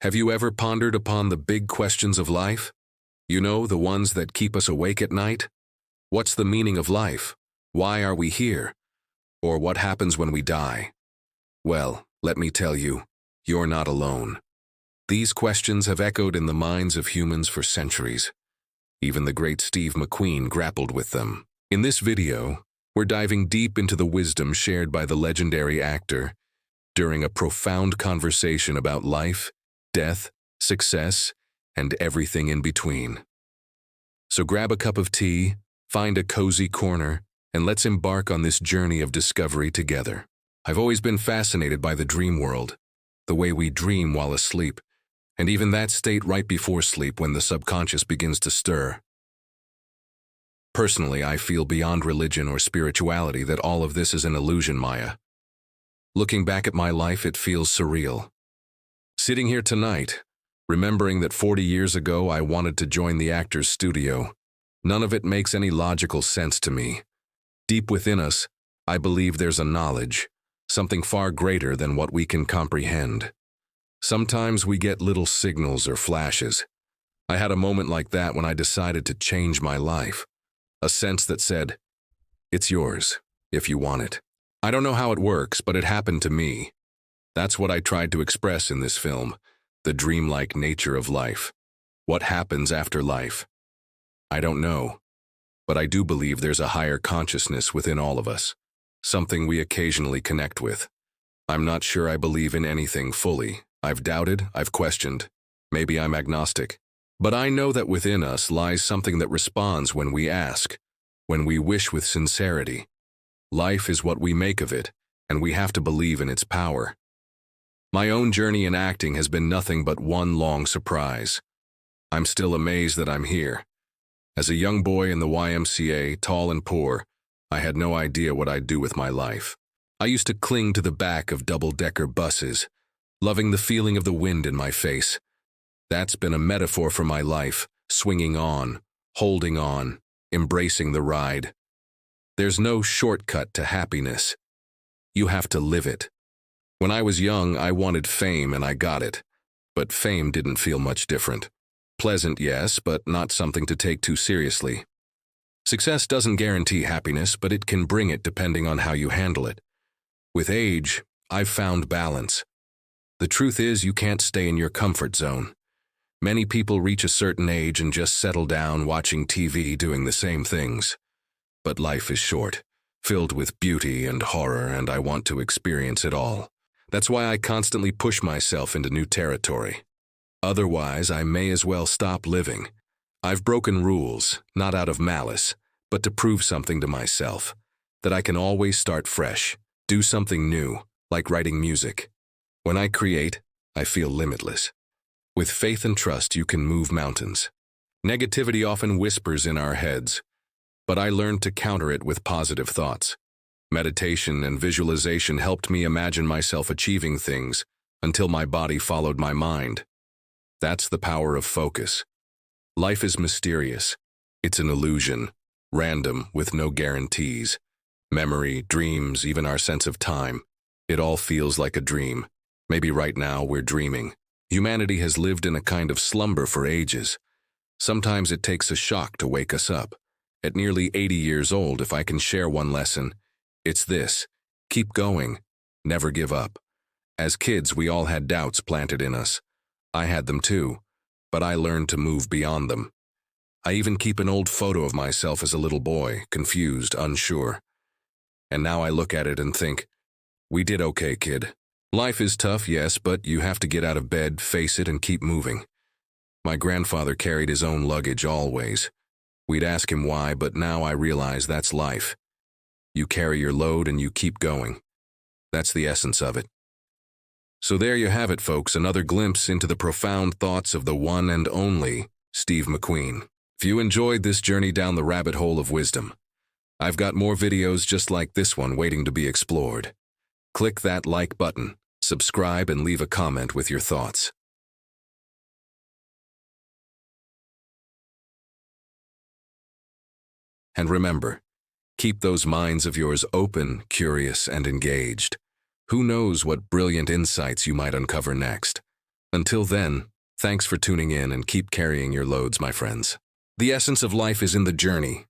Have you ever pondered upon the big questions of life? You know, the ones that keep us awake at night? What's the meaning of life? Why are we here? Or what happens when we die? Well, let me tell you, you're not alone. These questions have echoed in the minds of humans for centuries. Even the great Steve McQueen grappled with them. In this video, we're diving deep into the wisdom shared by the legendary actor during a profound conversation about life, death, success, and everything in between. So grab a cup of tea, find a cozy corner, and let's embark on this journey of discovery together. I've always been fascinated by the dream world, the way we dream while asleep, and even that state right before sleep when the subconscious begins to stir. Personally, I feel beyond religion or spirituality that all of this is an illusion, Maya. Looking back at my life, it feels surreal. Sitting here tonight, remembering that 40 years ago I wanted to join the actor's studio, none of it makes any logical sense to me. Deep within us, I believe there's a knowledge, something far greater than what we can comprehend. Sometimes we get little signals or flashes. I had a moment like that when I decided to change my life. A sense that said, it's yours, if you want it. I don't know how it works, but it happened to me. That's what I tried to express in this film, the dreamlike nature of life. What happens after life? I don't know, but I do believe there's a higher consciousness within all of us, something we occasionally connect with. I'm not sure I believe in anything fully. I've doubted, I've questioned. Maybe I'm agnostic. But I know that within us lies something that responds when we ask, when we wish with sincerity. Life is what we make of it, and we have to believe in its power. My own journey in acting has been nothing but one long surprise. I'm still amazed that I'm here. As a young boy in the YMCA, tall and poor, I had no idea what I'd do with my life. I used to cling to the back of double-decker buses, loving the feeling of the wind in my face. That's been a metaphor for my life, swinging on, holding on, embracing the ride. There's no shortcut to happiness. You have to live it. When I was young, I wanted fame and I got it. But fame didn't feel much different. Pleasant, yes, but not something to take too seriously. Success doesn't guarantee happiness, but it can bring it depending on how you handle it. With age, I've found balance. The truth is, you can't stay in your comfort zone. Many people reach a certain age and just settle down watching TV doing the same things. But life is short, filled with beauty and horror, and I want to experience it all. That's why I constantly push myself into new territory. Otherwise, I may as well stop living. I've broken rules, not out of malice, but to prove something to myself, that I can always start fresh, do something new, like writing music. When I create, I feel limitless. With faith and trust, you can move mountains. Negativity often whispers in our heads, but I learned to counter it with positive thoughts. Meditation and visualization helped me imagine myself achieving things until my body followed my mind. That's the power of focus. Life is mysterious. It's an illusion, random, with no guarantees. Memory, dreams, even our sense of time. It all feels like a dream. Maybe right now we're dreaming. Humanity has lived in a kind of slumber for ages. Sometimes it takes a shock to wake us up. At nearly 80 years old, if I can share one lesson, it's this: keep going, never give up. As kids, we all had doubts planted in us. I had them too, but I learned to move beyond them. I even keep an old photo of myself as a little boy, confused, unsure. And now I look at it and think, we did okay, kid. Life is tough, yes, but you have to get out of bed, face it, and keep moving. My grandfather carried his own luggage always. We'd ask him why, but now I realize that's life. You carry your load and you keep going. That's the essence of it. So there you have it, folks, another glimpse into the profound thoughts of the one and only Steve McQueen. If you enjoyed this journey down the rabbit hole of wisdom, I've got more videos just like this one waiting to be explored. Click that like button, subscribe, and leave a comment with your thoughts. And remember, keep those minds of yours open, curious, and engaged. Who knows what brilliant insights you might uncover next? Until then, thanks for tuning in and keep carrying your loads, my friends. The essence of life is in the journey,